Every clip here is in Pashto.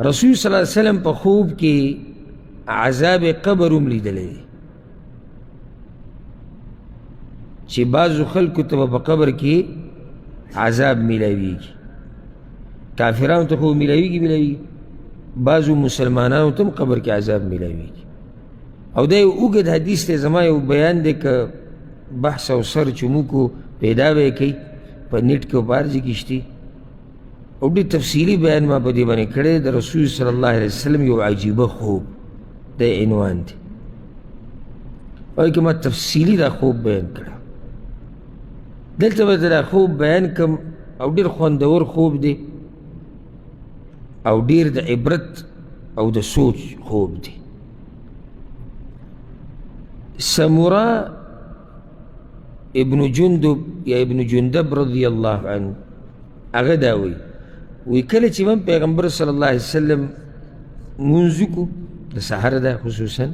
رسول صلی اللہ علیہ وسلم په خوب کې عذاب قبر هم لیدلی دی چې بعضو خلکو ته به په قبر کې عذاب میلاویږي کافرانو ته خو میلاویږي بعضو مسلمانانو ته هم قبر کې عذاب میلاویږي او دا یو اوږد حدیث دی زما یو بیان دی که بحث او سرچ موږ کو پیدا به یې کوي په نیټ کې او په هر ځای کې شتي او ډېر تفصیلي بیان ما په دې باندې کړی د رسول صلی الله علیه وسلم یو عجیبه خوب د عنوان دی او کې ما تفصیلي دا خوب بیان کړی دلته به دا خوب بیان کم او ډېر خوندور خوب دی او ډېر د عبرت او د سوچ خوب دی سمورا ابن جندب یا ابن جندب رضی الله عنه هغه دا وی کله چې من پیغمبر صلی الله علیه وسلم مونځ وکړو د سحر ده خصوصا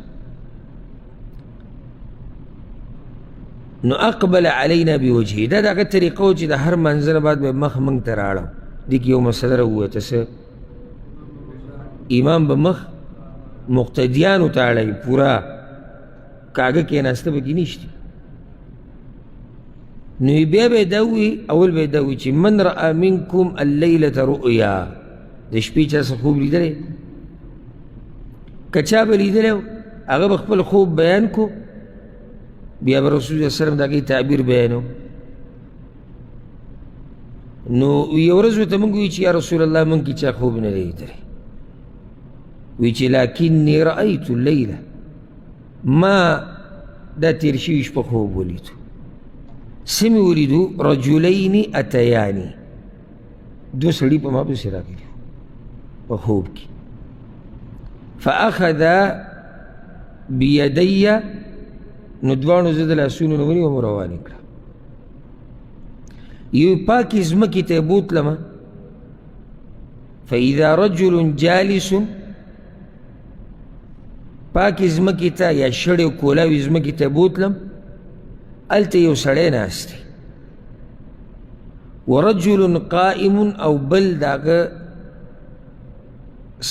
نو اقبل علینا بوجهه دا دغه طریقه و چې د هر منځ نه بعد به مخ موږ ته راړم دې کې یو مسله راووته څه امام به مخ مقتدیانو ته اړوي پوره کاږه کېناسته به کې نشته نو بیا به دا وي اول به دا وي چې من رأى منکم اللیلة رؤیا د شپې چا څه خوب لیدلی که چا به لیدلی هغه به خپل خوب بیان کو بیا به رسول الله وسلم د هغې تعبیر بیانو نو یو ورځ ورته موږ وایي چې یا رسول الله موږ کې چا خوب نه دی لیدلی وایي چې لکنی رأیت اللیله ما دا تیر شوي شپه خوب ولیدو سمی ولیدو رجلین اتیانی دو سړي په ما پسې راغلي په خوب کې فاخذا بیدی نو دواړو زه د لاسونو نه ونیوم او روان یې کړه یو پاکې ځمکې ته یې بوتلمه فاذا رجل جالس پاکې ځمکې ته یا شړې او کولاوي ځمکې ته بوتلم هلته یو سړی ناست دی ورجل قائم او بل د هغه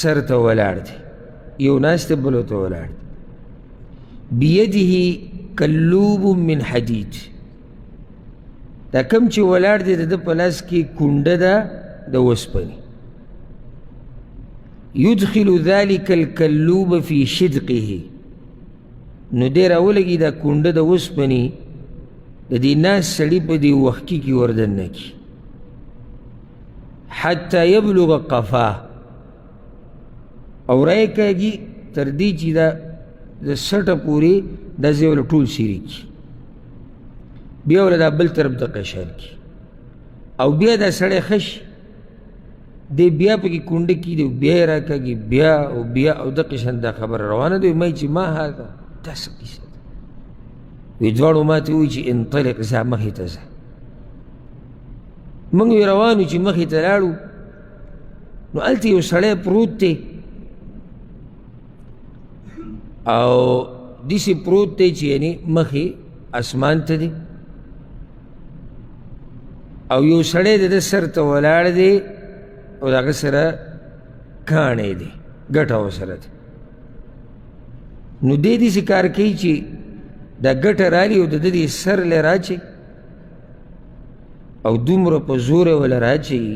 سر ته ولاړ دی یو ناست دی بل ورته ولاړ دی بیده کلوب من حدید دا کم چې ولاړ دی د ده په لاس کې کونډه ده د وسپنې يدخل ذلك الكلوب في شدقه نو دی راولګي دا کونډه د وسپنې د دې ناس سړي په دې وښکي کې وردننه کي حتی یبلغ قفاه او رای کږي تر دې چې دا د سټه پورې دا ځای وله ټول سیري کي بیا وله دا بل طرف ته قشر کي او بیا دا سړی ښه شي دی بیا پکې کونډه کېږي بیا یې راکږي بیا او بیا او د قشن دا خبره روانه ده وایي چې ما هذا دا څه کیسه ده وی دواړو ما ته وایي چې انطلق ځه مخې ته ځه موږ وی روان یو چې مخې ته لاړو نو هلته یو سړی پروت دی او داسې پروت دی چې یعنې مخې اسمان ته دی او یو سړی د ده سر ته ولاړ دی او د هغه سره کاڼی دی ګټه ورسره ده نو دی داسې کار کوي چې دا ګټه رالي او د ده دې سر لی راچي او دومره په زوره وله راچوي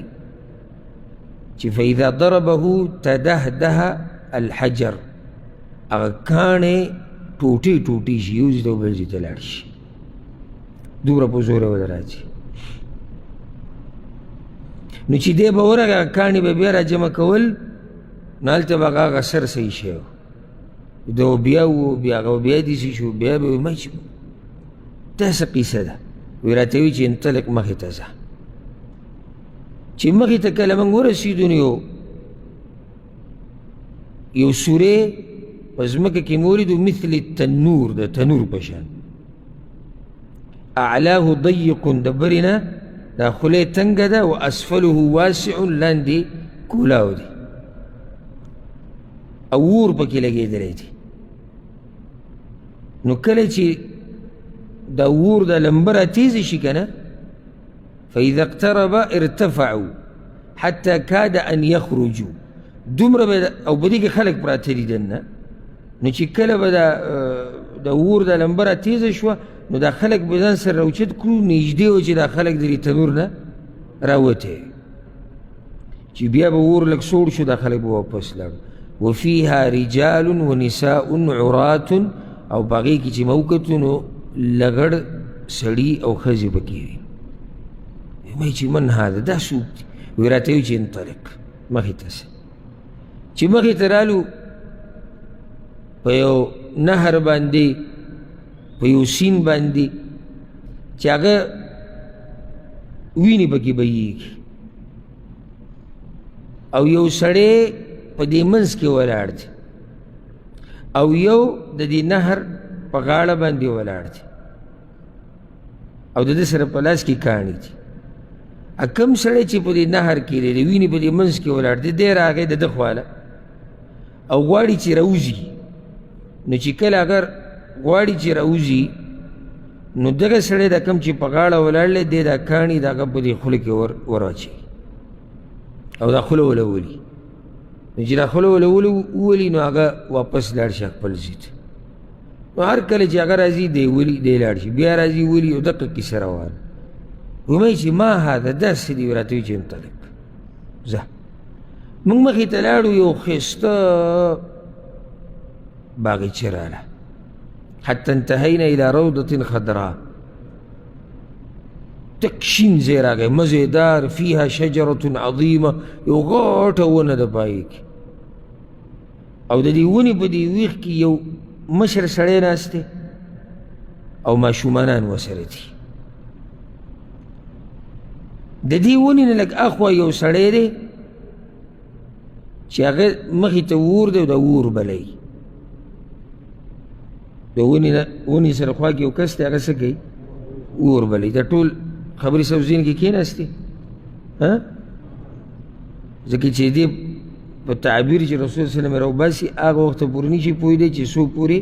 چې فاذا ضربه تدهده الحجر هغه کاڼې ټوټې ټوټې شي یو ځای ته بل ځای ته لاړ شي دومره په زوره وله راچي نو چې دی به ورغی هغه کاڼې به بیا را جمع کول نو هلته به هغه سر صحیح شوی دا بیا و بیا هغه بیا داسې شو بیا به وایي چې دا څه قیسه ده وی راته وایي چې انطلق مخې ته ځه چې مخې ته کله موږ ورسېدو نو یو سورې په ځمکه کې مې ولیدو مثل التنور د تنور په شان اعلاه ضیق د برې نه دا خولې تنګه ده و اسفله واسع لاندې کولاو دی او اور پکې لګېدلی دی نو کله چې دا اور دا لمبه راتیزې شي که نه فاذا اقترب ارتفعوا حتى كاد ان يخرجوا دومره به او په دې کې خلک پراته دي دننه نو چې کله به د اور دا لمبه را تیزه شوه نو دا خلک به ځان سره راوچت کړو نږدې و چې دا خلک د دې تنور نه راوتې چې بیا به اور لږ سوړ شو دا خلک به واپس لاړو وفیها رجال ونساء عرات او په هغې کې چې ما وکتو نو لګړ سړي او ښځې پکې وي وایي چې من هذا دا څوک دي وایي راته وایي چې انطلق مخې ته سه چې مخې ته رالو په یو نهر باندې په یو سیند باندې چې هغه وینې پکې بهیږي او یو سړی په دې منځ کې ولاړ دی او یو د دې نهر په غاړه باندې ولاړ دی او د ده سره په لاس کې کاڼي دي کم سړی چې په دې نهر کې دی د وینې په دې منځ کې ولاړ دی دی راغی د ده خواله او غواړي چې راوځي نو چې کله اگر غواړي چې راوځي نو دغه سړی دا کم چې په غاړه ولاړ دی دی دا کاڼي د هغه په دې خوله کې ور او دا خوله وله ولي نو چې دا خوله وله وولي نو هغه واپس لاړ شي خپل ځای ته نو هر کله چې هغه راځي دی ولي دی لاړ شي بیا راځي ولي او دقه کیسه روانه وایي چې ما هذا داسې دي راته وایي چې انطلق ځه موږ مخې ته لاړو یو ښایسته باغچه راله حتی انتهینا الى روضة خضراء تک شین ځای راغی مزیدار فیها شجرة عظیمه یو غټه ونه ده په هغې کې او د دې ونې په دې ویښ کې یو مشر سړی ناست دی او ماشومانان ورسره دي د دې ونې نه لږ اخوا یو سړی دی چې هغه مخې ته اور دی او د اور بلی د ونې سره خوا کې یو کس دی هغه څه کوي اور بلی دا ټول خبرې سبزین کې کېناستې ځکه چې دې په تعبیر چې رسول صلی الله علیه وسلم راوباسي هغه وخته پورې نه شي پوهېدی چې څو پورې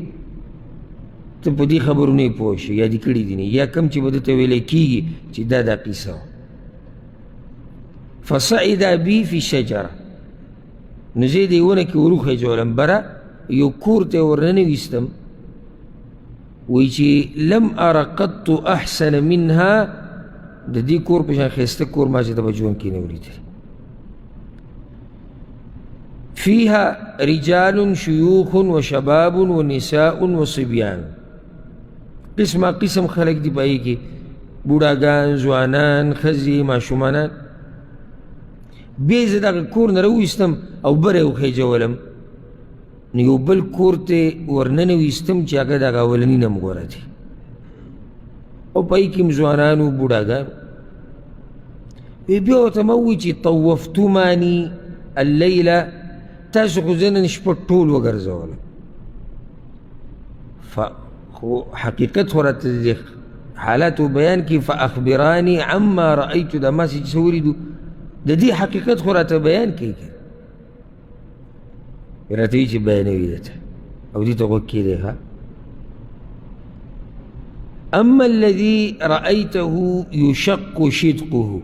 ته په دې خبرو نه یې پوه شې یا دې کړي دي نه یا کم چې به درته ویلی کېږي چې دا قیصه وه فصعد بي في شجره نو زه دې ونه کې وروخېجولم بره یو کور ته یې ورننه ویستم وایي چې لم اره قط احسن منها د دې کور په شان ښایسته کور ما چې ته په ژوند کې نه ولیدلی فيها رجال شيوخ وشباب ونساء وصبيان قسم قسم خلق دی پایی کې بوډاګان ځوانان ښځې ماشومانان بیا زه دغه کور نه راوویستم او بره یې وخېجولم نو یو بل کور ته ورننه ویستم چې هغه دغه اولني نمګوره دی او پای کې هم ځوانان و بوډاګان بیا ورته ما ووایي چې طوفتماني اللیله تاسو خو زه نن شپه ټول وګرځولم خو حقیقت خو راته د حالاتو بیان کړي فاخبراني عما رأیتو دا ما چې څه ولیدو د دې حقیقت خو راته بیان کړي که راته وایي چې بیانوي درته او دې ته غوږ کېدی ښه اما الذي رأيته يشق شدقه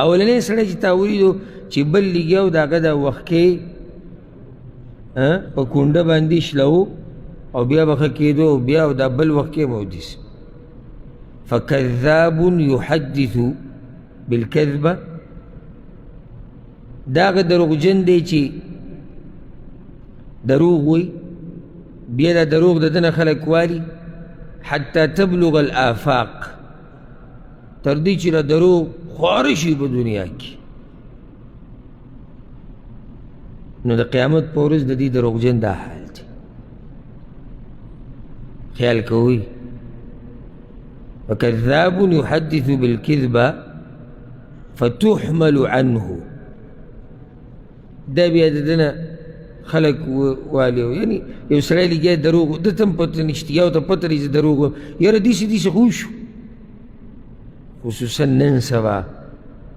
اولنی سړی چې تا ولیدو چې بل لګیا و د هغه د وښکې په کونډه باندې شلو او بیا به ښه کېدو او بیا دا بل وښکې مودیس فکذاب یحدث بالکذبه دا هغه دروغجن دی چې دروغ وایي بیا دا دروغ د ده نه خلک والي حتی تبلغ الآفاق تر دې چې دا دروغ خواره شي په دنیا کې نو د قیامت په ورځ د دې دروغجن دا حال دی خیال کوئ وکذاب یحدث بالکذبه فتحمل عنه دا بیا د ده نه خلک والي یعنی یو سړی لګیا دروغ ده ته هم پته نشته یا ورته پته لري چې دروغ یاره داسې داسې خو وشو خصوصا نن سبا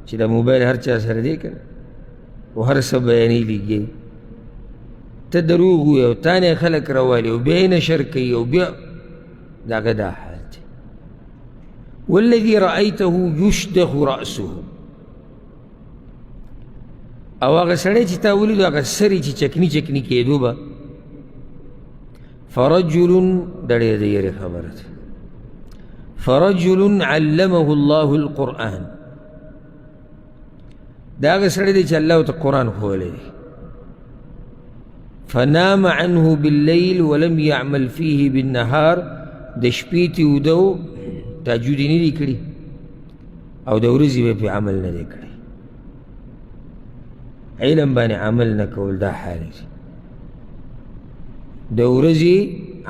چې دا موبایل هر چا سره دی که نه او هر څه بیانې لګي ته دروغ ووایې او تا نه خلک راوالي او بیا یې نشر کوي او بیا د هغه دا حال دی والذي رأيته يشدخ رأسه او هغه سړی چې تا ولیدو هغه سر یې چې چکني چکني کېدو به فرجل دا ډېر د یېرې خبره ده فرجل علمه الله القرآن دا هغه سړی دی چې الله ورته قرآن ښوولی دی فنام عنه بالليل ولم يعمل فيه بالنهار د شپې تېوده و تهجد یې نه دی کړي او د ورځې به پې عمل نه دی کړی علم باندې عمل نه کول دا حال دی د ورځې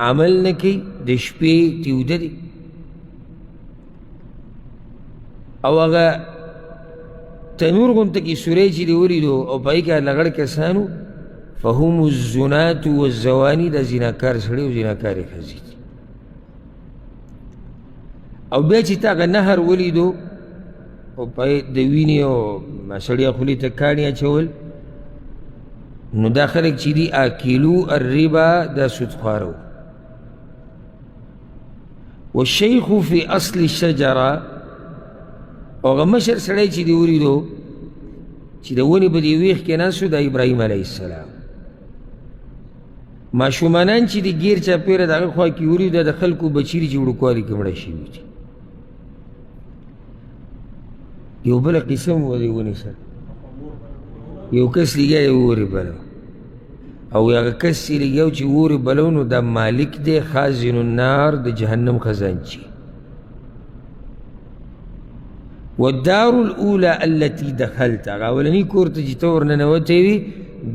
عمل نه کوي د شپې تېوده دی او هغه تنور غونته کې سوری چې دې ولیدو او په هغې کې لغړ کسانو فهم الزنات والزواني دا زناکار سړی او زناکارې ښځې دي او بیا چې تا هغه نهر ولیدو او په د وینې او سړي خولې ته کاڼي اچول نو دا خلک چې دي آکلو الربا دا سودخواره و والشیخ فی اصل الشجره او هغه مشر سړی چې دې ولیدو چې د ونې په دې ویښ کې ناست و دا ابراهیم علیه السلام ماشومانان چې د ګیر چاپېره د هغه خوا کې ولیدو دا د خلکو بچي دي چې وړوکوالي کې مړه شوي دي یو بله قسه مو دې ونې سره یو کس لګیا دی وورې بلو او هغه کس چې لګیا و چې وورې بلو نو دا مالک دی خازن النار د جهنم خزانچي والدار الأولى التي دخلت هغه اولني کور ته چې ته ورننوتی وي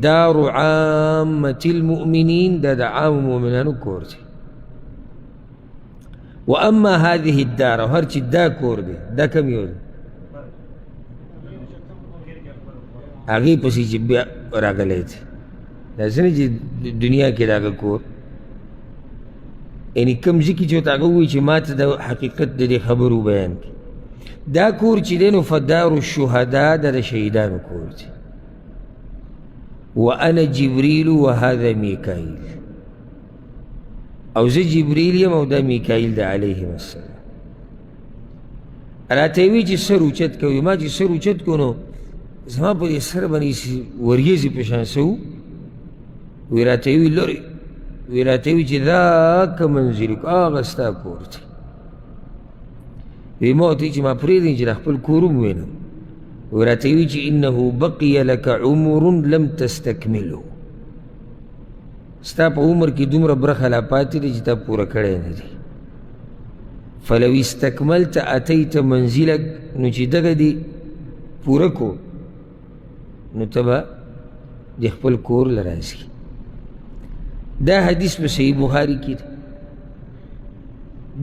دار عامة المؤمنين دا د عام مؤمنانو کور دی واما هذه الدار او هر چې دا کور دی دا کم یو دی هغې پسې چې بیا راغلی دی داسې نه چې دنیا کې د هغه کور یعنې کوم ځای کې چې ورته هغه ووایي چې ما ته د حقیقت د دې خبرو بیان کړي دا کور چې دی نو فدار الشهدا دا د شهیدانو کور دی وانا جبریل وهذا میکائیل او زه جبریل یم او دا میکائیل ده علیهم السلام راته یې وایي چې سر اوچت کوي ما چې سر اوچت کو نو زما په دې سر باندې وریځې په شان څه و وی راته یې وي لرې وی راته یې وي چې ذاک منزلک هغه ستا کور دی وی ما ورته چې ما پرېږدئ چې د خپل کور هم وینم وی راته یې وي چې انه بقي لك عمر لم تستکمله ستا په عمر کې دومره برخه لا پاتې دی چې تا پوره کړی نه دی فلو استکملت اتیت منزلک نو چې دغه دې پوره کو نو ته به د خپل کور له راځي دا حدیث په صحیح بخاري کې دی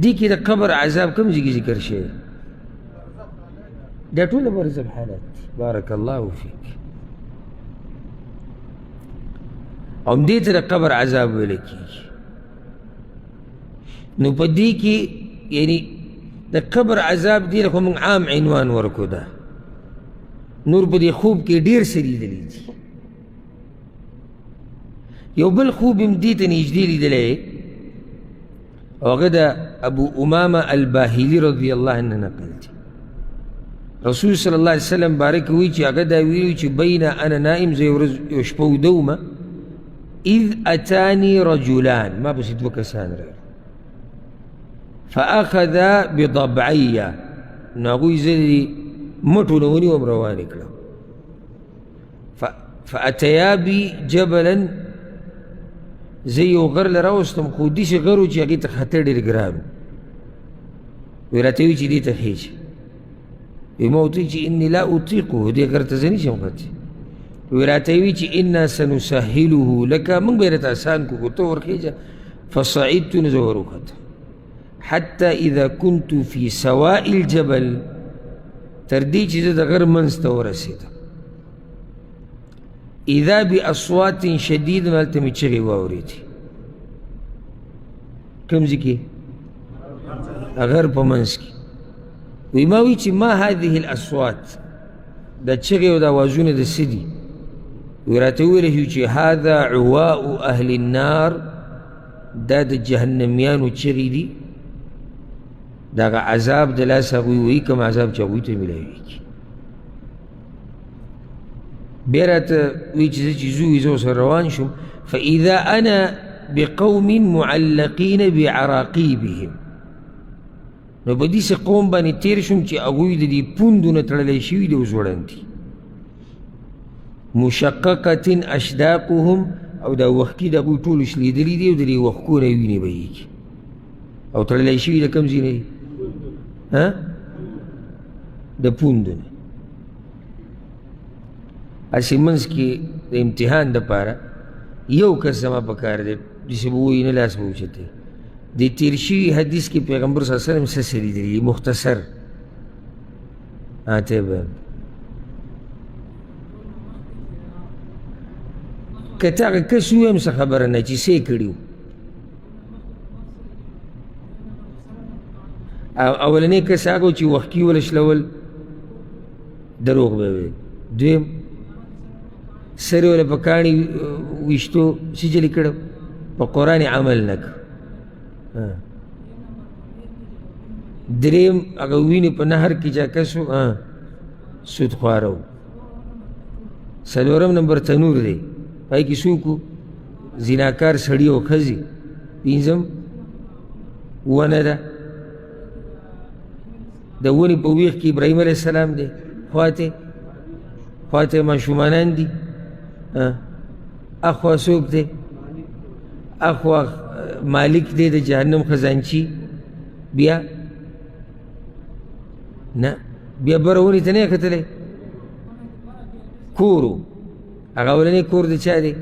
دې کې د قبر عذاب کوم ځای کې ذکر شوی دا ټوله برزخ حالات دي بارک الله فیک او دې ته د قبر عذاب ویل کېږي نو په دې کې یعنی د قبر عذاب دې له خو موږ عام عنوان ورکو ده نور په دې خوب کې ډېر څه لیدلي دي یو بل خوب هم دې ته نږدې لیدلی او هغه د ابو امامه الباهلي رضی الله عنه نقل دی رسول صلی الله علیه وسلم باره کې وایي چې هغه دا ویلي چې بین انا نائم زه یو شپه وده ومه اذ اتانی رجلان ما پسې دوه کسان راغلل فاخذا بضبعي نو هغوی زه دې مټو نه ونیوم روان یې کړم فاتیا بي جبلا زه یو غر له راوستم خو داسې غر و چې هغې ته خطر ډېر ګران وی راته وایي چې دې ته خېږه وی ما ورته چې اني لا اطیقه دې غر ته زه نشم ختی وی راته وایي چې انا سنسهله لکه موږ به یې راته اسان کړو خو ته ورخېږه فصعدت نو زه ور وختم حتى اذا كنت في سواء الجبل تر دې چې زه د غر منځ ته ورسېدم اذا باصوات شدید هلته مې چغې واورېدې کوم ځای کې غر په منځ کې وی ما وی چې ما هذه الاصوات دا چغې او دا اوازونه د څه دي وی راته وویلی شو چې هذا عواء اهل النار دا د جهنمیانو چغې دي د هغه عذاب د لاسه هغوی وایي کوم عذاب چې هغوی ته میلاویږي بیا راته وایي چې زه چې زو زه ورسره روان شوم فاذا انا بقوم معلقین بعراقیبهم نو په داسې قوم باندې تیر شوم چې هغوی د دې پوندو نه تړلی شوي دي او ځوړند دي مشققة اشداقهم او دا وښکي د هغوی ټول شلېدلي دي او د دې وښکو نه وینې بهیږي او تړلی شوي د کوم ځای نه دي د پوندو نه هسې منځ کې د امتحان دپاره یو کس زما په کار دی داسې به ووایي نه لاس به اوچتی د تیر شوي حدیث کې پیغمبر صلی الله علیه وسلم څه څه لیدلي مختصر ته به که ته هغه کس ووایم څه خبره نه چې څه یې کړي وو اولنی کس هغه چې وښکي ولشلول دروغ به ویل دویم سر ولا په کاڼي ویشتو سجلې کړو په قرآن عمل نه کړو دریم هغه وینې په نهر کې چا کس و سودخواره و څلورم نمبر تنور دی پای کې څوک و زیناکار سړي او ښځې پنځم ونه ده د ونې په ویښ کې ابراهیم علیه السلام دی خواته ماشومانان دي اخوا څوک دی اخوا مالک دی د جهنم خزانچي بیا نه بیا بره ونې ته نه یې کتلی کور و هغه اولنی کور د چا دی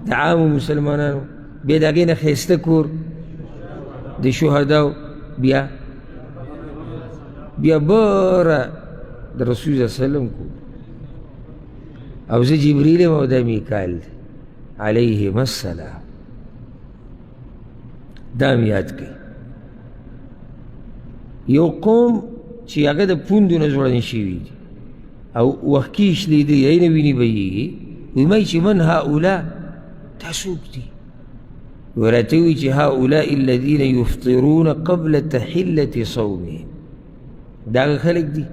د عامو مسلمانانو بیا د هغې نه ښایسته کور د شهداو بیا بره د رسول صلی الله علیه وسلم کور او زه جبریل یم او دا میکائیل دی علیهم السلام دا مې یاد کړئ یو قوم چې هغه د پوندو نه ځوړند شوي دي او وښکي یې شلېدلي هغې نه وینې بهیږي وایي چې من هؤلاء دا څوک دي وراته وایي چې هؤلاء الذین یفطرون قبل تحلة صومهم دا هغه خلک دي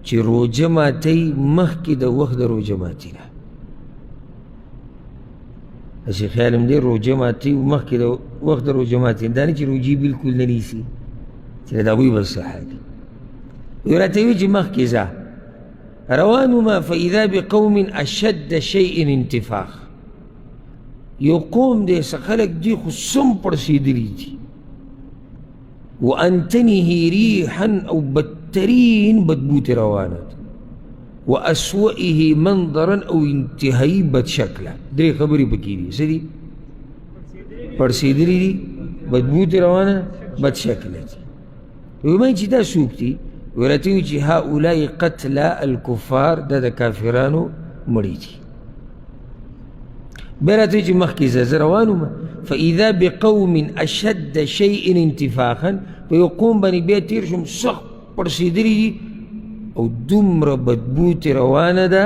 چې روژه ماتوي مخکې د وخت د روژه ماتي نه داسې خیال هم دی روژه ماتوي مخکې د وخت د روژه ماتي نه دا نه چې روژې بلکل نه نیسي چې د هغوی بل څه حال وي راته وایي چې مخکې ځه روان ومه فاذا بقوم اشد شیء انتفاخ یو قوم دی څه خلک دي خو سم پړسېدلي دي وانتنه ریحا او بدترین بدبو ترې روانه ده واسوئه منظرا او انتهایی بد شکله درې خبرې پکې دي څه دي پړسېدلي دي بدبو ترې روانه بد شکله دي وایي چې دا څوک دي ورته وایي چې هؤلاء قتلا الکفار دا د کافرانو مړي دي بیا راته وایي چې مخکې زه روان وم فاذا بقوم اشد شیء انتفاخا په یو قوم باندې بیا تیر شوم سخت پړسېدلي دي او دومره بدبو ترې روانه ده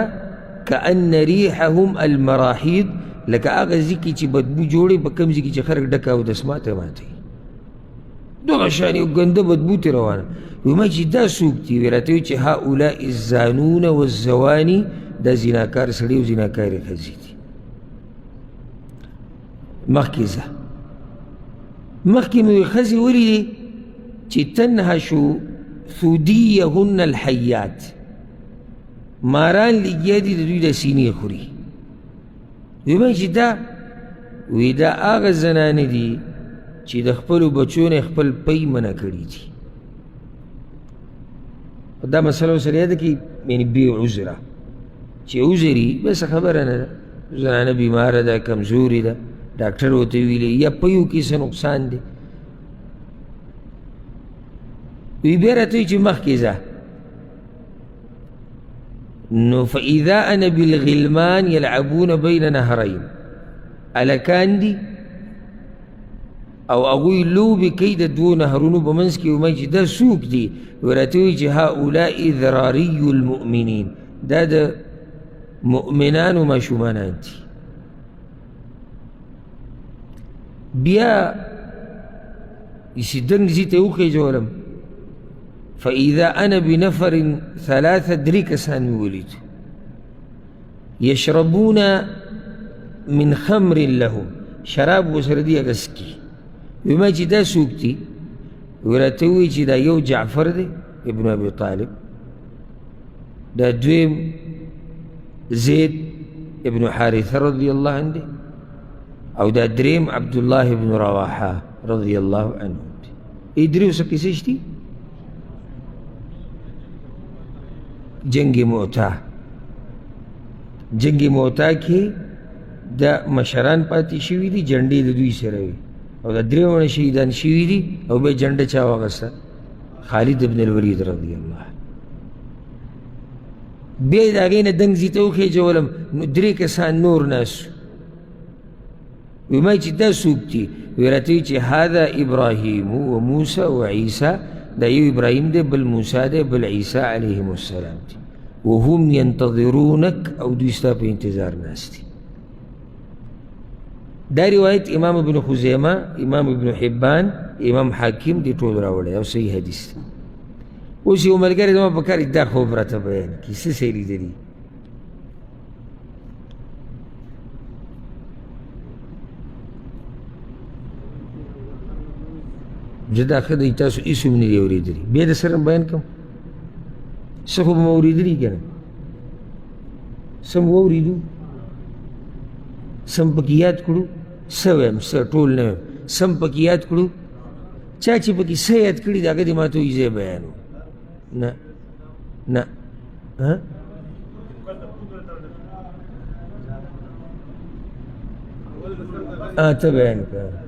کأن ریحهم المراحیض لکه هغه ځای کې چې بدبو جوړې په کوم ځای کې چې خلک ډکه اودس ماته ماتوي دغه شان یو ګنده بدبو ترې روانه وایي چې دا څوک دي وایي راته وایي چې هؤلاء الزانون والزواني دا زیناکار سړي او زیناکارې ښځې دي مخکې ځه مخکې مې وایي ښځې ولیدې چې تنهشو ثدیهن الحیات ماران لګیا دي د دوی د سینې خوري وایي چې دا هغه زنانې دي چې د خپلو بچو نه خپل پی منع کړي دي دا مسله ورسره یاده کړي یعنې بې عذره چې عذر یي بس خبره نه ده زنانه بیماره ده کمزورې ده ډاکټر ورته ویلي یا پیو کې څه نقصان دی وی بیا راته وایي چې مخکې ځه نو فاذا انا بالغلمان یلعبون بین نهرین هلکان دي او هغوی لوبې کوي د دوو نهرونو په منځ کې وایي چې دا څوک دي راته وایي چې هؤلاء ذراري المؤمنین دا د مؤمنانو ماشومانان دي بیا یې دنګ ځي ته وخېژولم فاذا انا بنفر ثلاثه درې کسان مې ولیدو یشربون من خمر لهم شراب ورسره دي هغه څکي. وی ما چې دا څوک دي؟ وی راته ووایي چې دا یو جعفر دی ابن ابي طالب، دا دویم زید ابن حارثه رضی الله عنه دی، او دا دریم عبدالله ابن رواحه رضی الله عنه دی. ای دریو څه قصې شتي؟ جنگ معتا، جنگ معتا کې دا مشران پاتې شوي دي، جنډې د دوی سره وي، او دا دریونه شهیدان شوي دي، او بیا جنډه چا واغسته؟ خالد ابن الولید رضی الله. بیا یې د هغې نه دنګ ځي ته وخېجولم، نو درې کسان نور ناست. وی ما چې دا څوک دي؟ وی راته وایي چې هذا ابراهیم و موسی و عیسی، دا یو ابراهیم دی، بل موسی دی، بل عیسی علیهم السلام دی. وهم ینتظرونک، او دوی ستا په انتظار ناست دي. دا روایت امام ابن خزیمه، امام ابن حبان، امام حاکم دی ټول راوړی او صحیح حدیث دی. اوس یو ملګری زما په کار دا خوب راته بیان کړي، څه څه یې لیدلي. زه دا ښه دی تاسو هېڅ هم نه دي اورېدلي، بیا د سره بیان کوم. څه خو به مو اورېدلي که نه، څه مو واورېدو، څه م پکې یاد کړو، څه وایم څه ټول نه وایم، څه م پکې یاد کړو. چا چې پکې څه یاد کړي د هغه دې ما ته وایي زه یې بیانوم. نه نه ته بیان کړه.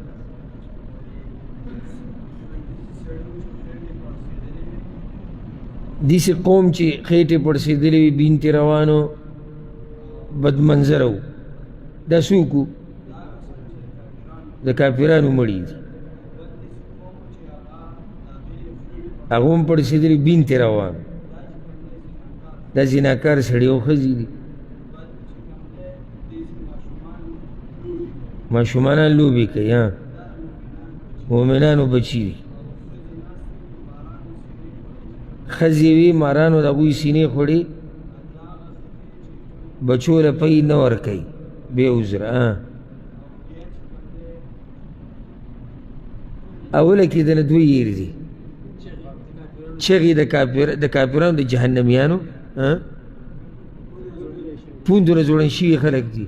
داسې قوم چې خېټې پړسېدلې وي، بین ترې روانو، بد منظره و، دا څوک و؟ د کافرانو مړي دي، هغه هم پړسېدلي، بین ترې روان، دا زناکار سړي او ښځې دي. ماشومانان لوبې کوي، مؤمنانو بچي دي. ښځې وي مارانو د هغوی سینې خوړې، بچو له پی نه ورکوي بې عذره. اوله کې دنه دوی یېر دي، چغې د کافرانو د جهنمیانو پوندونه ځوړن شوي خلک دي.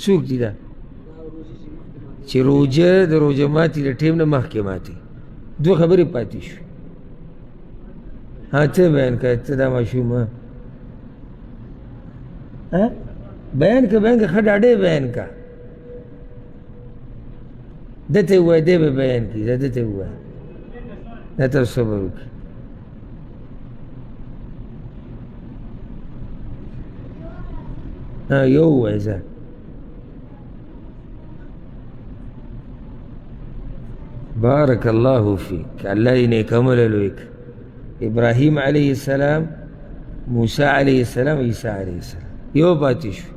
څوک دي دا؟ چې روژه د روژه ماتي د ټیم نه مخکې ماتي. دوه خبرې پاتې شوې. ته بیان که، ته دا ماشوم بیان که، بیان که، ښه ډاډی بیان که. ده ته ووایه، دی به بیان کړي، ده ته ووایه، دا تاسو صبر وکړئ. یو ووایه ځه. بارک الله فیک، الله دې نیک عمله لوی کړي. ابراهیم علیه السلام، موسی علیه السلام، عیسی علیه السلام. یو پاتې شو.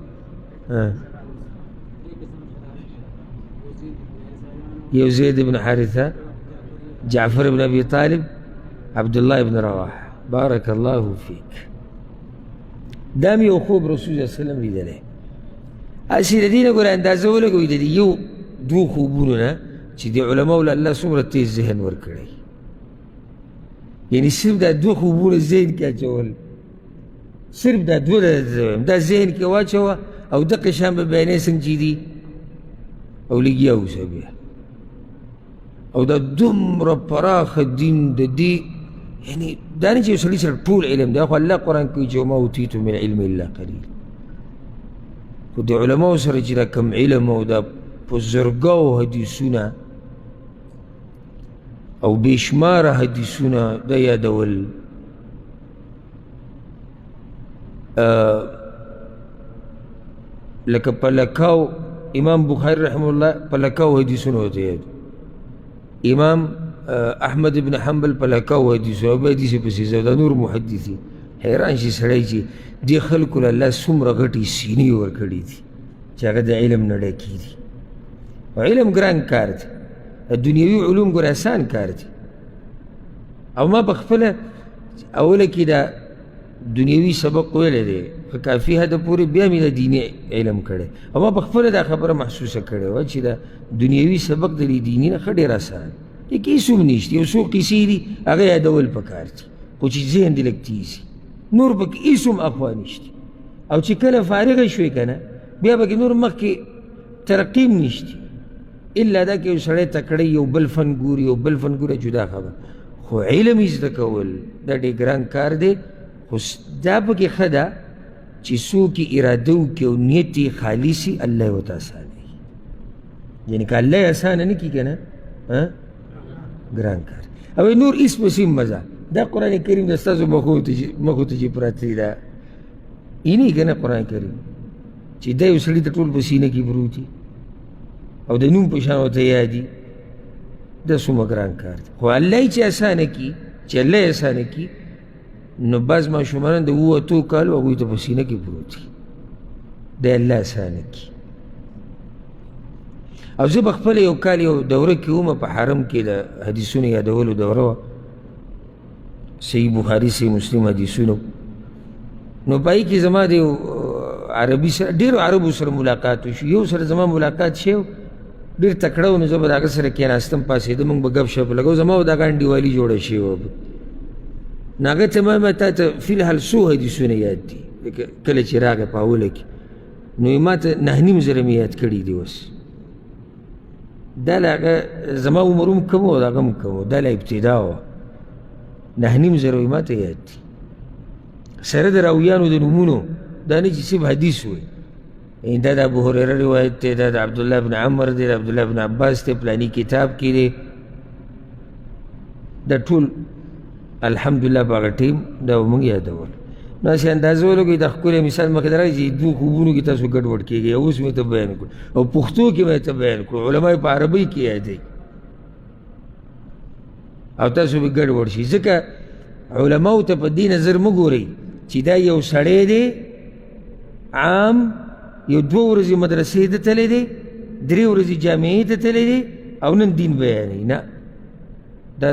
یو زید ابن حارثه، جعفر ابن ابي طالب، عبدالله ابن رواحه. بارک الله فیک. دا مې یو خوب رسول الله صلی الله علیه وسلم لیدلی. هسې د دې نه ګوره اندازه ولګوئ د دې یو دوه خوبونو نه چې د علماو له الله څومره تیز ذهن ورکړی. یعنی صرف دا دوه خوبونه ذهن کې اچول، صرف دا دوه دا ذهن کې واچوه، او دقه شان به بیانې څنګه چې دي، او لګیا اوسه بیا. او دا دومره پراخه دین د دې، یعنی دا نه چې یو سړي سره ټول علم دی، خو الله قرآن کوي چې وما اوتیتم من علم الا قلیل. خو د علماو سره چې دا کم علم او دا په زرګاو حدیثونه او بېشماره حدیثونه دا یادول، لکه په لکاو امام بخاری رحمه الله په لکاو حدیثونه ورته یاد، امام احمد ابن حنبل په لکاو حدیثونه، او بیا حدیثې پسې ځه. دا نور محدثین حیران شي سړی چې دې خلکو له الله څومره غټې سینې ورکړي دي چې هغه د علم نه ډکې دي. او علم ګران کار دی، دنیوي علوم ګوره اسان کار دی. او ما په خپله اوله کې دا دنیوي سبق ویلی دی، کافي حد پورې بیا مې د دیني علم کړی او ما په خپله دا خبره محسوسه کړې وه چې دا دنیوي سبق د دې دیني نه ښه ډېر اسان دی کې هېڅ هم نشته یو څو قیسې دي هغه یادول پکار دي خو چې ذهن دې لږ تیز وي نور پکې هېڅ هم اخوا نشته او چې کله فارغه شوې که نه بیا پکې نور مخکې ترقي هم نشته الا دا که یو سړی تکړی یو بل فن ګوري یو بل فن ګوري جدا خبره خو علم یې زده کول دا ډېر ګران کار دی خو دا پکې ښه ده چې څوک یې اراده وکړي او نیت یې خالص وي الله یې ورته اسانوي یعنې که الله یې اسانه نه کړي که نه ګران کار او نور هېڅ پسې مزه دا قرآن کریم د ستاسو مخو ته چې پراته دي دا اینې که نه قرآن کریم چې دا یو سړي ته ټول په سینه کې پروت دي او د نوم په شان ورته یادي دا څومره ګران کار دی خو الله یې چې اسانه کړي چې الله یې اسانه کړي نو بعض ماشومان د 7 کالو هغوی ته په سینه کې پروت دي د الله اسانه کړي او زه به خپله یو کال یو دوره کې وم په حرم کې د حدیثونو یادولو دوره وه صحیح بخاري صحیح مسلم حدیثونو نو په هغې کې زما د یو عربي سره ډېرو عربو سره ملاقات وشو یو سره زما ملاقات شی ډېر تکړه و نو زه به د هغه سره کېناستم پاڅېدم موږ به ګپ شپ لګو زما به دغه انډیوالي جوړه شوې وه نو هغه ته ما تا ته فی الحال څو حدیثونه یاد دي کله چې راغی په اوله کې نو یې ما ته 9.5 زره مې یاد کړي دي اوس دا له هغه زما عمر هم کم و د هغه هم کم و دا له ابتدا وه 9.5 زره یې ما ته یاد دي سره د راویانو د نومونو دا نه چې صرف حدیث وي دا د ابو هریره روایت دی دا د عبدالله بن عمر دی د عبدالله بن عباس دی پلاني کتاب کې دی دا ټول الحمدلله په هغه ټیم دا به موږ یادول نو هسې اندازه ولګوئ دا ښکلی مثال مخکې ته راغی چې دوه خوبونو کې تاسو ګډوډ کېږئ اوس مې ته بیان کړو او پښتو کې مې ته بیان کړو علما یې په عربۍ کې یادوي او تاسو به ګډوډ شي ځکه علماو ته په دې نظر مه ګورئ چې دا یو سړی دی عام یو 2 ورځې مدرسې ته تللی دی 3 ورځې جامعې ته تللی دی او نن دین بیانوي نه دا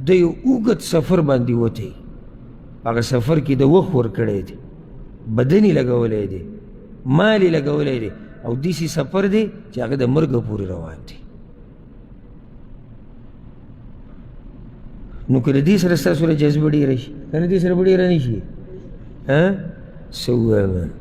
د یو اوږد سفر باندې وتی هغه سفر کې د وخت ورکړی دی بدن یې لګولی دی مال یې لګولی دی او داسې سفر دی چې هغه د مرګه پورې روان دی نو که د دې سره ستاسو سره جذبه ډېره شي که نه دې سره به ډېره نه شي څه ووایم